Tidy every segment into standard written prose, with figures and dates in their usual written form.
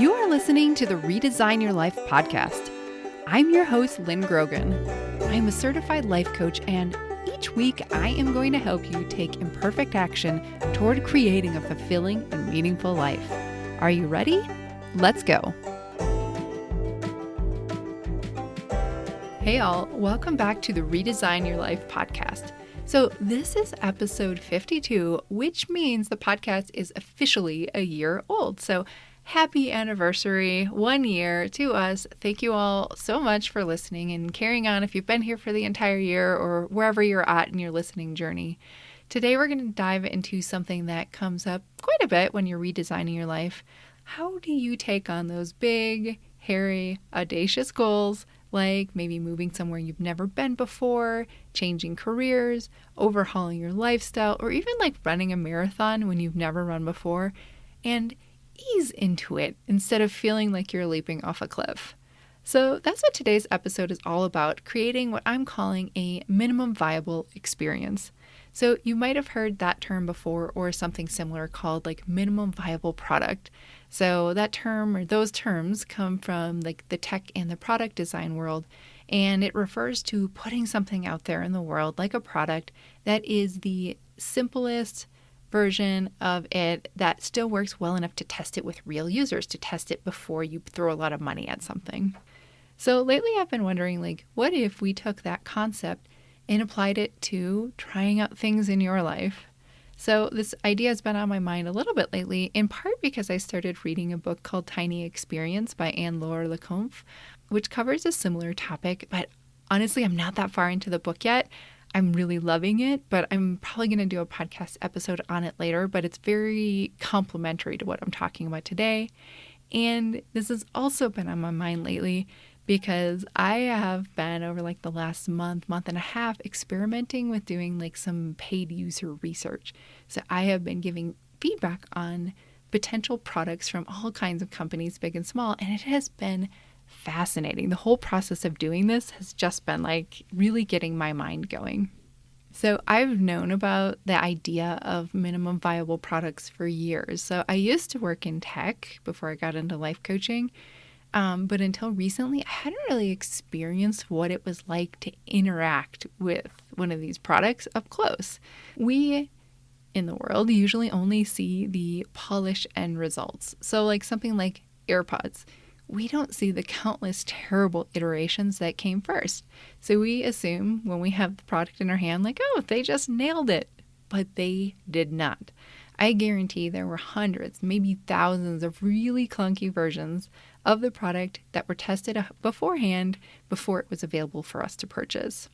You are listening to the Redesign Your Life podcast. I'm your host, Lynn Grogan. I am a certified life coach, and each week I am going to help you take imperfect action toward creating a fulfilling and meaningful life. Are you ready? Let's go. Hey all, welcome back to the Redesign Your Life podcast. So this is episode 52, which means the podcast is officially a year old. So happy anniversary, 1 year to us. Thank you all so much for listening and carrying on if you've been here for the entire year or wherever you're at in your listening journey. Today we're going to dive into something that comes up quite a bit when you're redesigning your life. How do you take on those big, hairy, audacious goals, like maybe moving somewhere you've never been before, changing careers, overhauling your lifestyle, or even like running a marathon when you've never run before, and ease into it instead of feeling like you're leaping off a cliff. So that's what today's episode is all about, creating what I'm calling a minimum viable experience. So you might have heard that term before, or something similar called like minimum viable product. So that term or those terms come from like the tech and the product design world, and it refers to putting something out there in the world like a product that is the simplest version of it that still works well enough to test it with real users, to test it before you throw a lot of money at something. So lately I've been wondering, like, what if we took that concept and applied it to trying out things in your life? So this idea has been on my mind a little bit lately, in part because I started reading a book called Tiny Experience by Anne-Laure Lecomte, which covers a similar topic, but honestly, I'm not that far into the book yet. I'm really loving it, but I'm probably going to do a podcast episode on it later, but it's very complementary to what I'm talking about today. And this has also been on my mind lately because I have been over like the last month and a half experimenting with doing like some paid user research. So I have been giving feedback on potential products from all kinds of companies, big and small, and it has been fascinating. The whole process of doing this has just been like really getting my mind going. So I've known about the idea of minimum viable products for years. So I used to work in tech before I got into life coaching. But until recently, I hadn't really experienced what it was like to interact with one of these products up close. We in the world usually only see the polished end results. So like something like AirPods. We don't see the countless terrible iterations that came first. So we assume when we have the product in our hand, like, oh, they just nailed it. But they did not. I guarantee there were hundreds, maybe thousands of really clunky versions of the product that were tested beforehand before it was available for us to purchase.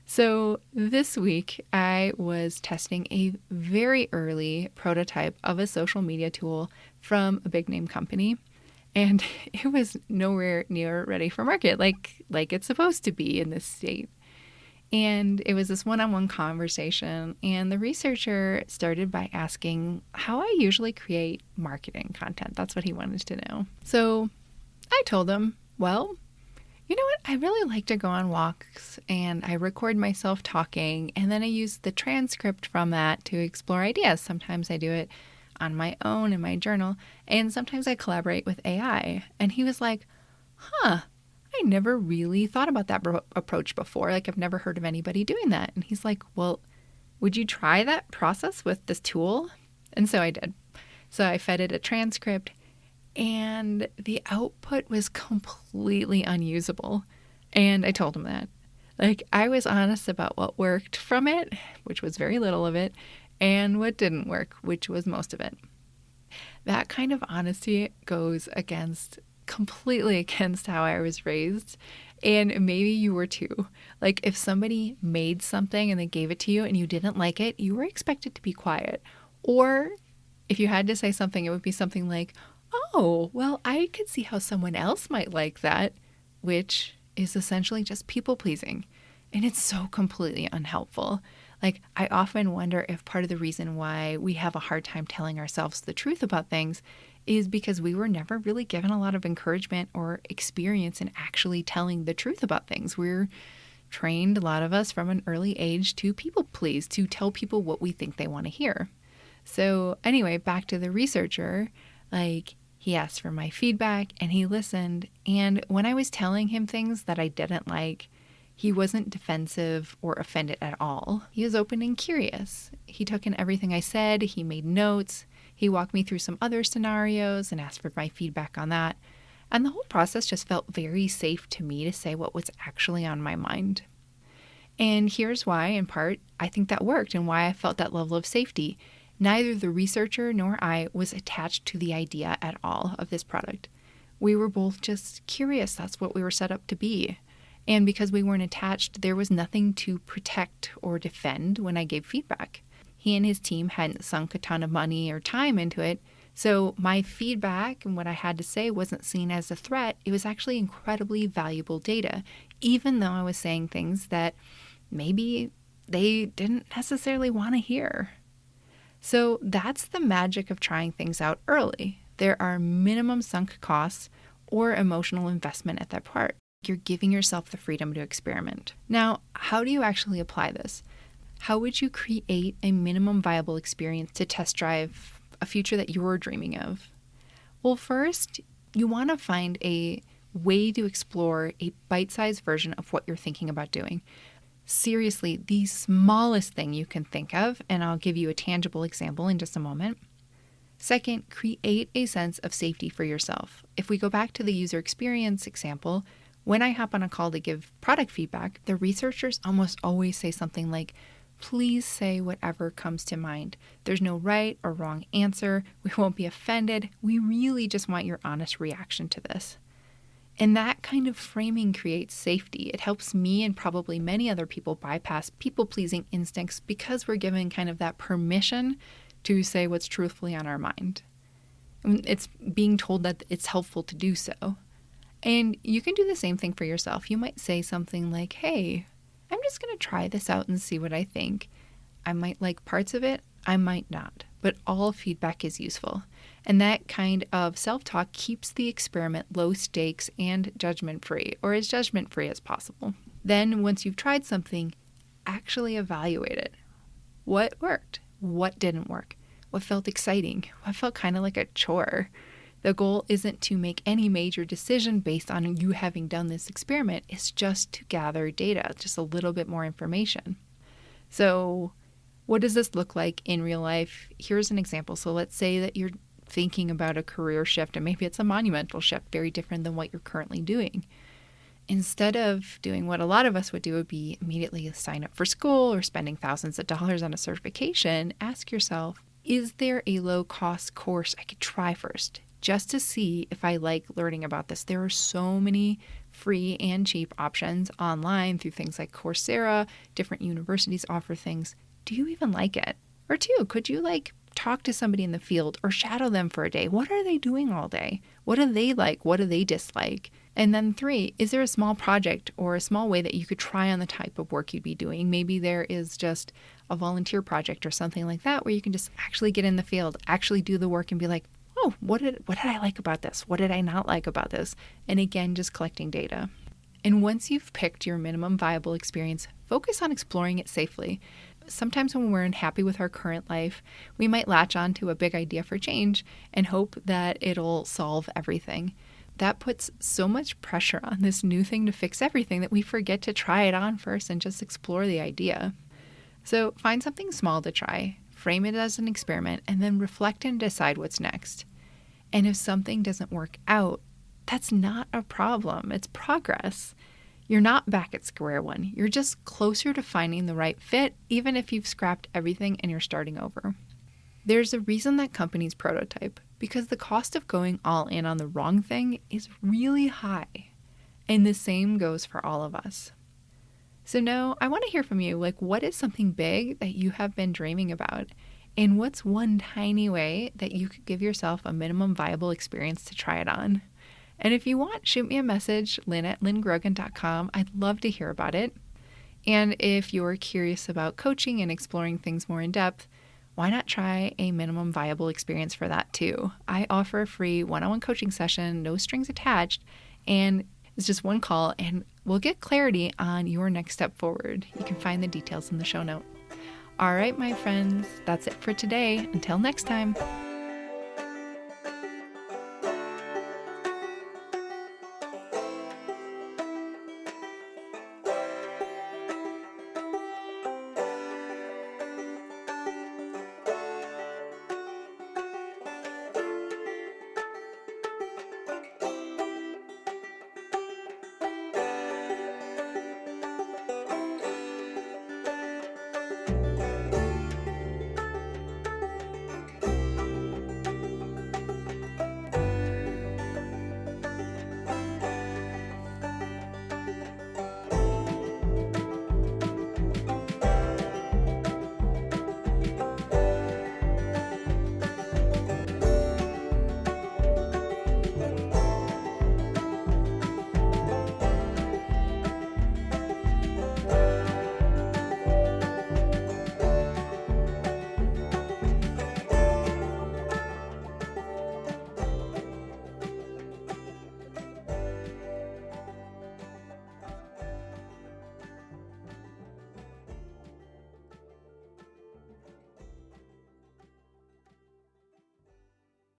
So this week, I was testing a very early prototype of a social media tool from a big name company. And it was nowhere near ready for market, like it's supposed to be in this state. And it was this one-on-one conversation, and the researcher started by asking how I usually create marketing content. That's what he wanted to know. So I told him, well, you know what? I really like to go on walks, and I record myself talking, and then I use the transcript from that to explore ideas. Sometimes I do it on my own in my journal, and sometimes I collaborate with AI. And he was like, I never really thought about that approach before. Like, I've never heard of anybody doing that. And he's like, well, would you try that process with this tool? And so I did. So I fed it a transcript, and the output was completely unusable. And I told him that. Like, I was honest about what worked from it, which was very little of it, and what didn't work, which was most of it. That kind of honesty goes completely against how I was raised. And maybe you were too. Like, if somebody made something and they gave it to you and you didn't like it, you were expected to be quiet. Or if you had to say something, it would be something like, oh, well, I could see how someone else might like that, which is essentially just people pleasing. And it's so completely unhelpful. Like, I often wonder if part of the reason why we have a hard time telling ourselves the truth about things is because we were never really given a lot of encouragement or experience in actually telling the truth about things. We're trained, a lot of us, from an early age to people please, to tell people what we think they want to hear. So anyway, back to the researcher, like, He asked for my feedback and he listened. And when I was telling him things that I didn't like, he wasn't defensive or offended at all. He was open and curious. He took in everything I said. He made notes. He walked me through some other scenarios and asked for my feedback on that. And the whole process just felt very safe to me to say what was actually on my mind. And here's why, in part, I think that worked and why I felt that level of safety. Neither the researcher nor I was attached to the idea at all of this product. We were both just curious. That's what we were set up to be. And because we weren't attached, there was nothing to protect or defend when I gave feedback. He and his team hadn't sunk a ton of money or time into it, so my feedback and what I had to say wasn't seen as a threat. It was actually incredibly valuable data, even though I was saying things that maybe they didn't necessarily want to hear. So that's the magic of trying things out early. There are minimum sunk costs or emotional investment at that part. You're giving yourself the freedom to experiment. Now, how do you actually apply this? How would you create a minimum viable experience to test drive a future that you're dreaming of? Well, first, you want to find a way to explore a bite-sized version of what you're thinking about doing. Seriously, the smallest thing you can think of, and I'll give you a tangible example in just a moment. Second, create a sense of safety for yourself. If we go back to the user experience example, when I hop on a call to give product feedback, the researchers almost always say something like, please say whatever comes to mind. There's no right or wrong answer. We won't be offended. We really just want your honest reaction to this. And that kind of framing creates safety. It helps me and probably many other people bypass people-pleasing instincts because we're given kind of that permission to say what's truthfully on our mind. It's being told that it's helpful to do so. And you can do the same thing for yourself. You might say something like, hey, I'm just going to try this out and see what I think. I might like parts of it, I might not, but all feedback is useful. And that kind of self-talk keeps the experiment low stakes and judgment-free, or as judgment-free as possible. Then once you've tried something, actually evaluate it. What worked? What didn't work? What felt exciting? What felt kind of like a chore? The goal isn't to make any major decision based on you having done this experiment. It's just to gather data, just a little bit more information. So what does this look like in real life? Here's an example. So let's say that you're thinking about a career shift, and maybe it's a monumental shift, very different than what you're currently doing. Instead of doing what a lot of us would do, would be immediately sign up for school or spending thousands of dollars on a certification, ask yourself, is there a low-cost course I could try first? Just to see if I like learning about this. There are so many free and cheap options online through things like Coursera. Different universities offer things. Do you even like it? Or two, could you talk to somebody in the field or shadow them for a day? What are they doing all day? What do they like? What do they dislike? And then three, is there a small project or a small way that you could try on the type of work you'd be doing? Maybe there is just a volunteer project or something like that where you can just actually get in the field, actually do the work and be like, oh, what did I like about this? What did I not like about this? And again, just collecting data. And once you've picked your minimum viable experience, focus on exploring it safely. Sometimes when we're unhappy with our current life, we might latch on to a big idea for change and hope that it'll solve everything. That puts so much pressure on this new thing to fix everything that we forget to try it on first and just explore the idea. So find something small to try, frame it as an experiment, and then reflect and decide what's next. And if something doesn't work out, that's not a problem. It's progress. You're not back at square one. You're just closer to finding the right fit, even if you've scrapped everything and you're starting over. There's a reason that companies prototype, because the cost of going all in on the wrong thing is really high. And the same goes for all of us. So now I want to hear from you. What is something big that you have been dreaming about? And what's one tiny way that you could give yourself a minimum viable experience to try it on? And if you want, shoot me a message, lynn@lynngrogan.com. I'd love to hear about it. And if you're curious about coaching and exploring things more in depth, why not try a minimum viable experience for that too? I offer a free one-on-one coaching session, no strings attached, and it's just one call, and we'll get clarity on your next step forward. You can find the details in the show note. All right, my friends, that's it for today. Until next time.